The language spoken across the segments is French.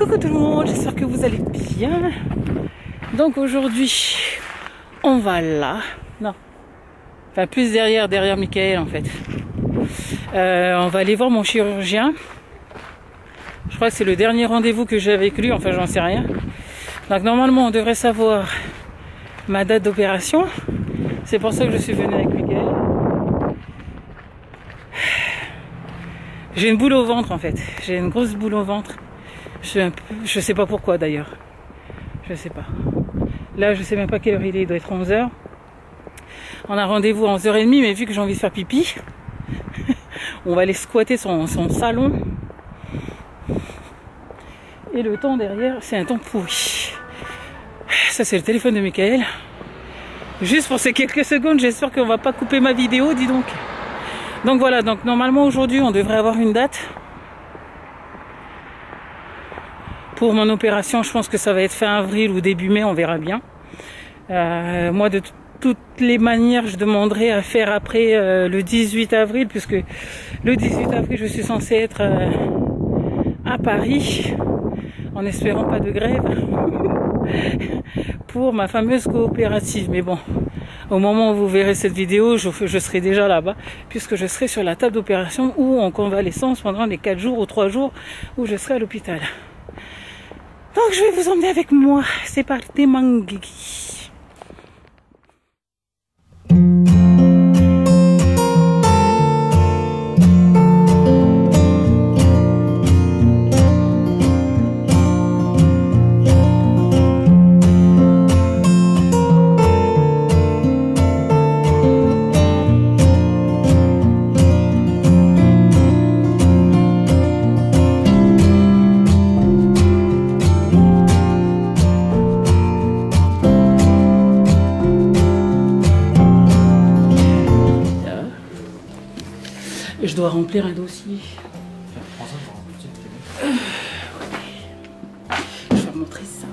Coucou tout le monde, j'espère que vous allez bien. Donc aujourd'hui, on va là. Non. Enfin, plus derrière Michael en fait. On va aller voir mon chirurgien. Je crois que c'est le dernier rendez-vous que j'ai avec lui, enfin j'en sais rien. Donc normalement on devrait savoir ma date d'opération. C'est pour ça que je suis venue avec Michael. J'ai une boule au ventre en fait. J'ai une grosse boule au ventre. Je sais pas pourquoi d'ailleurs. Je sais pas. Là je sais même pas quelle heure il doit être 11h. On a rendez-vous à 11h30, mais vu que j'ai envie de faire pipi, on va aller squatter son salon. Et le temps derrière, c'est un temps pourri. Ça c'est le téléphone de Michael. Juste pour ces quelques secondes, j'espère qu'on va pas couper ma vidéo, dis donc. Donc voilà, donc normalement aujourd'hui on devrait avoir une date. Pour mon opération, je pense que ça va être fin avril ou début mai, on verra bien. Moi de toutes les manières, je demanderai à faire après le 18 avril, puisque le 18 avril je suis censée être à Paris, en espérant pas de grève, pour ma fameuse coopérative. Mais bon, au moment où vous verrez cette vidéo, je serai déjà là-bas, puisque je serai sur la table d'opération ou en convalescence pendant les 4 jours ou 3 jours où je serai à l'hôpital. Donc je vais vous emmener avec moi. C'est parti, Mangui. Je dois remplir un dossier. Je vais vous montrer ça.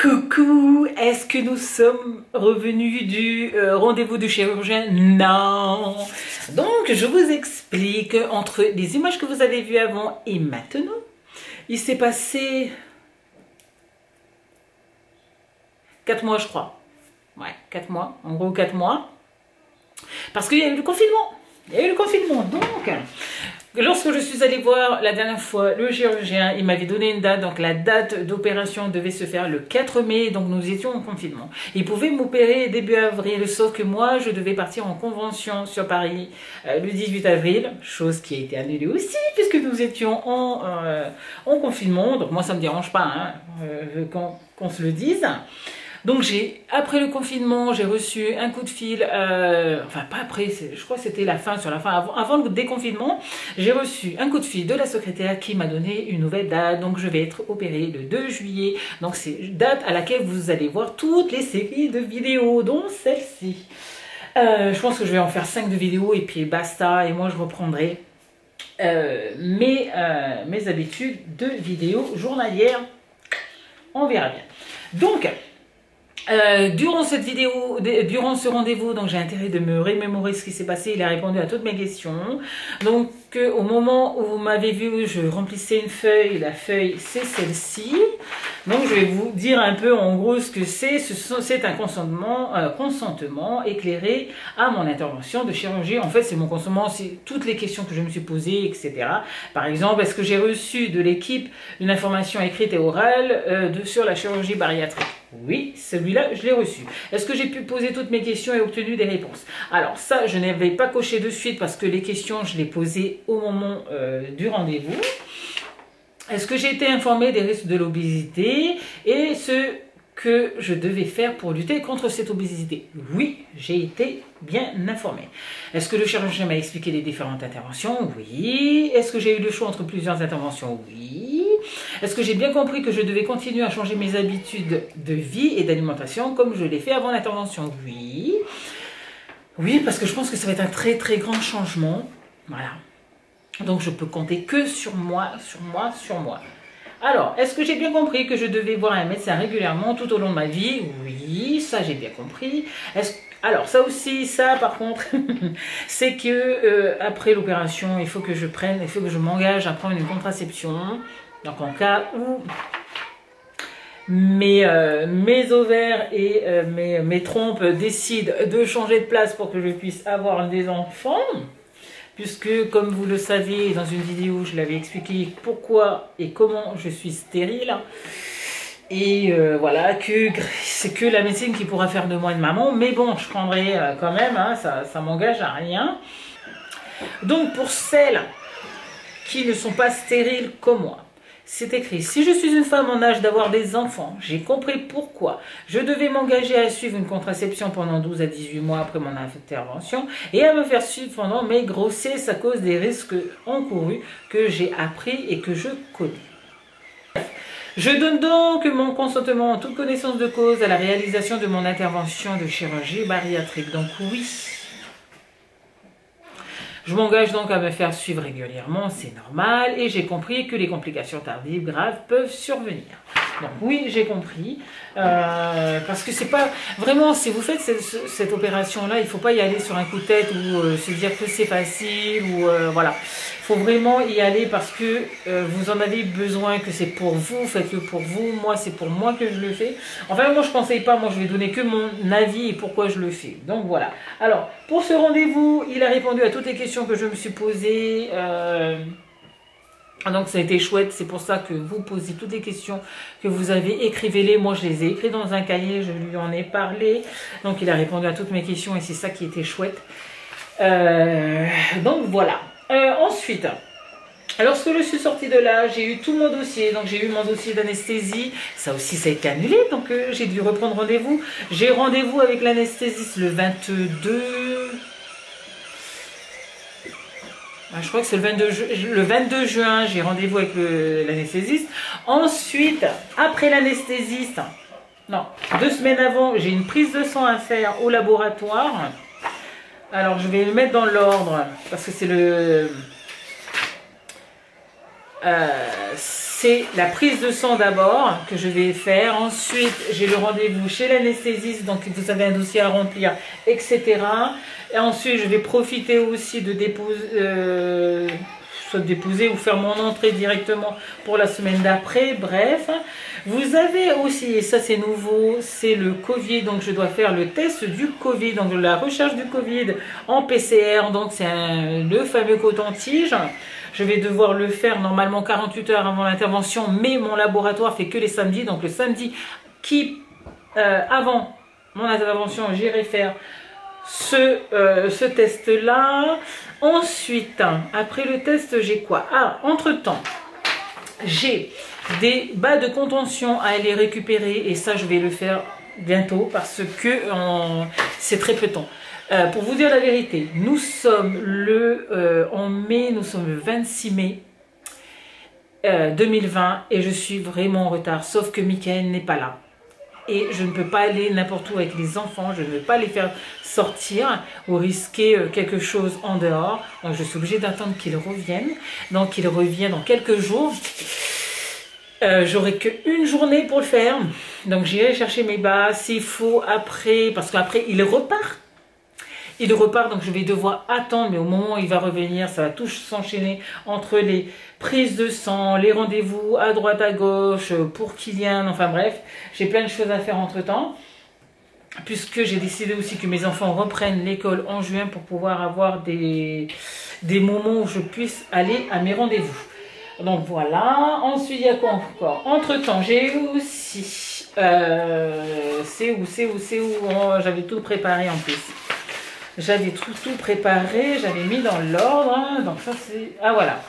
Coucou, est-ce que nous sommes revenus du rendez-vous du chirurgien? Non. Donc, je vous explique, entre les images que vous avez vues avant et maintenant, il s'est passé 4 mois, je crois. Ouais, 4 mois, en gros 4 mois. Parce qu'il y a eu le confinement. Il y a eu le confinement, donc... Lorsque je suis allée voir la dernière fois le chirurgien, il m'avait donné une date, donc la date d'opération devait se faire le 4 mai, donc nous étions en confinement. Il pouvait m'opérer début avril, sauf que moi je devais partir en convention sur Paris le 18 avril, chose qui a été annulée aussi, puisque nous étions en confinement, donc moi ça ne me dérange pas hein, qu'on se le dise. Donc après le confinement, j'ai reçu un coup de fil, enfin pas après, je crois que c'était la fin, sur la fin, avant le déconfinement, j'ai reçu un coup de fil de la secrétaire qui m'a donné une nouvelle date, donc je vais être opérée le 2 juillet, donc c'est date à laquelle vous allez voir toutes les séries de vidéos, dont celle-ci. Je pense que je vais en faire 5 de vidéos et puis basta, et moi je reprendrai mes habitudes de vidéos journalières, on verra bien. Donc... durant cette vidéo, durant ce rendez-vous, donc j'ai intérêt de me remémorer ce qui s'est passé. Il a répondu à toutes mes questions. Donc au moment où vous m'avez vu, je remplissais une feuille. La feuille, c'est celle-ci. Donc je vais vous dire un peu en gros ce que c'est. C'est un consentement éclairé à mon intervention de chirurgie. En fait, c'est mon consentement, c'est toutes les questions que je me suis posées, etc. Par exemple, est-ce que j'ai reçu de l'équipe une information écrite et orale sur la chirurgie bariatrique? Oui, celui-là, je l'ai reçu. Est-ce que j'ai pu poser toutes mes questions et obtenu des réponses? Alors ça, je n'avais pas coché de suite parce que les questions, je les posais au moment du rendez-vous. Est-ce que j'ai été informée des risques de l'obésité et ce que je devais faire pour lutter contre cette obésité? Oui, j'ai été bien informée. Est-ce que le chirurgien m'a expliqué les différentes interventions? Oui. Est-ce que j'ai eu le choix entre plusieurs interventions? Oui. Est-ce que j'ai bien compris que je devais continuer à changer mes habitudes de vie et d'alimentation comme je l'ai fait avant l'intervention? Oui. Oui, parce que je pense que ça va être un très très grand changement. Voilà. Donc je peux compter que sur moi, sur moi, sur moi. Alors, est-ce que j'ai bien compris que je devais voir un médecin régulièrement tout au long de ma vie? Oui, ça j'ai bien compris. Alors ça aussi, ça par contre, c'est que après l'opération, il faut que je m'engage à prendre une contraception. Donc en cas où mes ovaires et mes trompes décident de changer de place pour que je puisse avoir des enfants, puisque comme vous le savez, dans une vidéo, je l'avais expliqué pourquoi et comment je suis stérile. Et voilà, c'est que la médecine qui pourra faire de moi une maman, mais bon, je prendrai quand même, hein, ça m'engage à rien. Donc pour celles qui ne sont pas stériles comme moi, c'est écrit: si je suis une femme en âge d'avoir des enfants, j'ai compris pourquoi je devais m'engager à suivre une contraception pendant 12 à 18 mois après mon intervention et à me faire suivre pendant mes grossesses à cause des risques encourus que j'ai appris et que je connais. Je donne donc mon consentement en toute connaissance de cause à la réalisation de mon intervention de chirurgie bariatrique. Donc oui, je m'engage donc à me faire suivre régulièrement, c'est normal, et j'ai compris que les complications tardives graves peuvent survenir. Donc oui, j'ai compris, parce que c'est pas vraiment, si vous faites cette opération-là, il ne faut pas y aller sur un coup de tête ou se dire que c'est facile, ou voilà. Il faut vraiment y aller parce que vous en avez besoin, que c'est pour vous, faites-le pour vous. Moi, c'est pour moi que je le fais. Enfin, moi, je ne conseille pas, moi, je vais donner que mon avis et pourquoi je le fais. Donc, voilà. Alors, pour ce rendez-vous, il a répondu à toutes les questions que je me suis posées. Donc, ça a été chouette. C'est pour ça que vous posez toutes les questions que vous avez. Écrivez-les. Moi, je les ai écrites dans un cahier. Je lui en ai parlé. Donc, il a répondu à toutes mes questions et c'est ça qui était chouette. Donc, voilà. Ensuite, lorsque je suis sortie de là, j'ai eu tout mon dossier. Donc j'ai eu mon dossier d'anesthésie. Ça aussi, ça a été annulé. Donc j'ai dû reprendre rendez-vous. J'ai rendez-vous avec l'anesthésiste le 22... Je crois que c'est le 22 juin. J'ai rendez-vous avec l'anesthésiste. Ensuite, après l'anesthésiste, non, 2 semaines avant, j'ai une prise de sang à faire au laboratoire. Alors, je vais le mettre dans l'ordre, parce que c'est la prise de sang d'abord que je vais faire. Ensuite, j'ai le rendez-vous chez l'anesthésiste, donc vous avez un dossier à remplir, etc. Et ensuite, je vais profiter aussi de soit déposer ou faire mon entrée directement pour la semaine d'après. Bref, vous avez aussi, et ça c'est nouveau, c'est le Covid. Donc je dois faire le test du Covid, donc la recherche du Covid en PCR. Donc c'est le fameux coton-tige. Je vais devoir le faire normalement 48 heures avant l'intervention, mais mon laboratoire fait que les samedis. Donc le samedi avant mon intervention, j'irai faire ce test-là. Ensuite, après le test, j'ai quoi? Ah, entre-temps, j'ai des bas de contention à aller récupérer et ça, je vais le faire bientôt parce que c'est très peu de temps. Pour vous dire la vérité, nous sommes en mai, nous sommes le 26 mai 2020 et je suis vraiment en retard, sauf que Mickaël n'est pas là. Et je ne peux pas aller n'importe où avec les enfants, je ne vais pas les faire sortir ou risquer quelque chose en dehors. Donc je suis obligée d'attendre qu'il revienne. Donc il revient dans quelques jours. J'aurai qu'une journée pour le faire. Donc j'irai chercher mes bas s'il faut après, parce qu'après il repart. Il repart, donc je vais devoir attendre, mais au moment où il va revenir, ça va tout s'enchaîner entre les prises de sang, les rendez-vous à droite, à gauche, pour Kylian, enfin bref, j'ai plein de choses à faire entre temps, puisque j'ai décidé aussi que mes enfants reprennent l'école en juin pour pouvoir avoir des moments où je puisse aller à mes rendez-vous. Donc voilà, ensuite il y a quoi encore? Entre temps, j'ai aussi, c'est où, j'avais tout préparé en plus. J'avais tout préparé, j'avais mis dans l'ordre, hein, donc ça c'est... Ah voilà.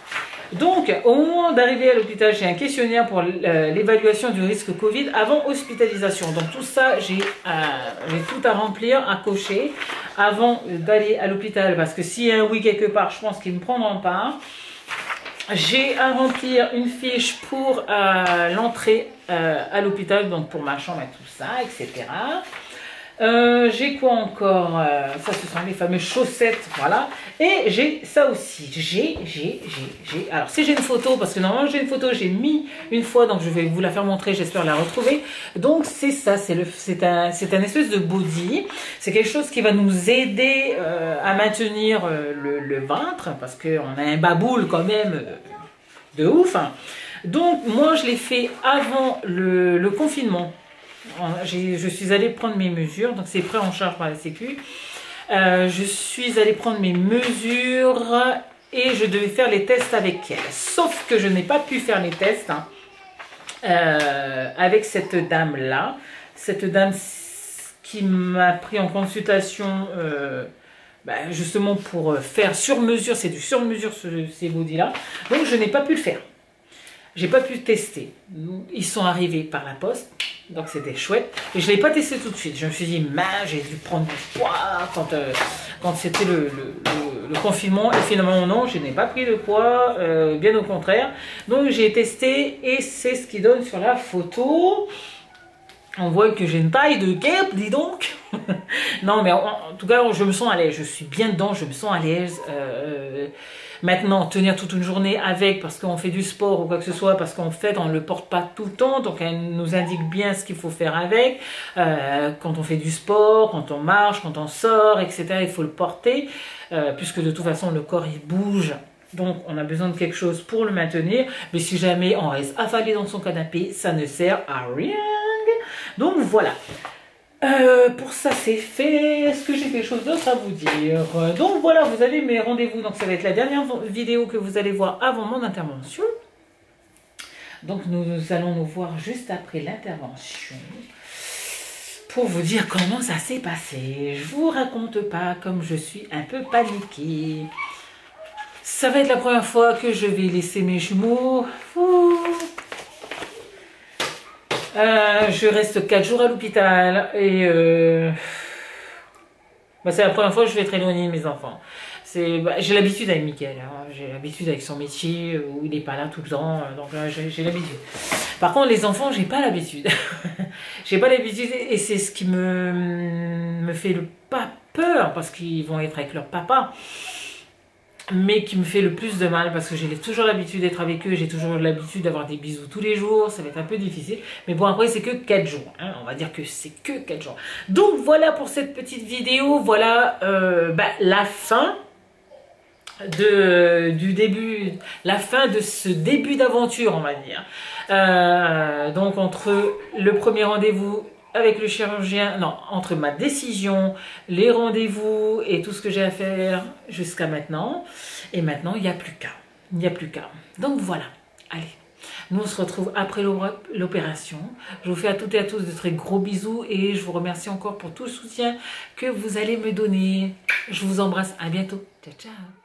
Donc, au moment d'arriver à l'hôpital, j'ai un questionnaire pour l'évaluation du risque Covid avant hospitalisation. Donc tout ça, j'ai tout à remplir, à cocher. avant d'aller à l'hôpital, parce que s'il y a un oui quelque part, je pense qu'ils ne me prendront pas. J'ai à remplir une fiche pour l'entrée à l'hôpital, donc pour ma chambre et tout ça, etc. J'ai quoi encore? Ça, ce sont les fameuses chaussettes, voilà. Et j'ai ça aussi. Alors, si j'ai une photo, parce que normalement j'ai une photo, j'ai mis une fois, donc je vais vous la faire montrer, j'espère la retrouver. Donc, c'est ça, c'est un espèce de body. C'est quelque chose qui va nous aider à maintenir le ventre, parce qu'on a un baboule quand même de ouf. Hein. Donc, moi, je l'ai fait avant le confinement. Je suis allée prendre mes mesures, donc c'est pris en charge par la Sécu. Je suis allée prendre mes mesures et je devais faire les tests avec elle. Sauf que je n'ai pas pu faire les tests hein, avec cette dame-là. Cette dame qui m'a pris en consultation justement pour faire sur mesure, c'est du sur mesure ces body-là. Donc je n'ai pas pu le faire. J'ai pas pu tester. Ils sont arrivés par la poste. Donc c'était chouette. Et je ne l'ai pas testé tout de suite. Je me suis dit, j'ai dû prendre du poids quand c'était le confinement. Et finalement, non, je n'ai pas pris de poids. Bien au contraire. Donc j'ai testé et c'est ce qui donne sur la photo. On voit que j'ai une taille de guêpe, dis donc. Non, mais en tout cas, je me sens à l'aise. Je suis bien dedans, je me sens à l'aise. Maintenant, tenir toute une journée avec, parce qu'on fait du sport ou quoi que ce soit, parce qu'en fait, on ne le porte pas tout le temps, donc elle nous indique bien ce qu'il faut faire avec. Quand on fait du sport, quand on marche, quand on sort, etc., il faut le porter, puisque de toute façon, le corps, il bouge. Donc, on a besoin de quelque chose pour le maintenir. Mais si jamais on reste affalé dans son canapé, ça ne sert à rien. Donc, voilà. Pour ça c'est fait. Est-ce que j'ai quelque chose d'autre à vous dire? Donc voilà, vous avez mes rendez-vous. Donc ça va être la dernière vidéo que vous allez voir avant mon intervention. Donc nous allons nous voir juste après l'intervention pour vous dire comment ça s'est passé. Je vous raconte pas comme je suis un peu paniquée. Ça va être la première fois que je vais laisser mes jumeaux. Je reste 4 jours à l'hôpital et c'est la première fois que je vais être éloignée de mes enfants. J'ai l'habitude avec Mickaël, hein. J'ai l'habitude avec son métier où il n'est pas là tout le temps, donc j'ai l'habitude. Par contre, les enfants, j'ai pas l'habitude. J'ai pas l'habitude et c'est ce qui me fait pas peur parce qu'ils vont être avec leur papa. Mais qui me fait le plus de mal parce que j'ai toujours l'habitude d'être avec eux, j'ai toujours l'habitude d'avoir des bisous tous les jours, ça va être un peu difficile. Mais bon, après, c'est que 4 jours, hein. On va dire que c'est que 4 jours. Donc, voilà pour cette petite vidéo, voilà la fin du début, la fin de ce début d'aventure, on va dire. Donc, entre le premier rendez-vous avec le chirurgien, non, entre ma décision, les rendez-vous et tout ce que j'ai à faire jusqu'à maintenant. Et maintenant, il n'y a plus qu'à. Il n'y a plus qu'à. Donc voilà, allez. Nous, on se retrouve après l'opération. Je vous fais à toutes et à tous de très gros bisous et je vous remercie encore pour tout le soutien que vous allez me donner. Je vous embrasse. À bientôt. Ciao, ciao.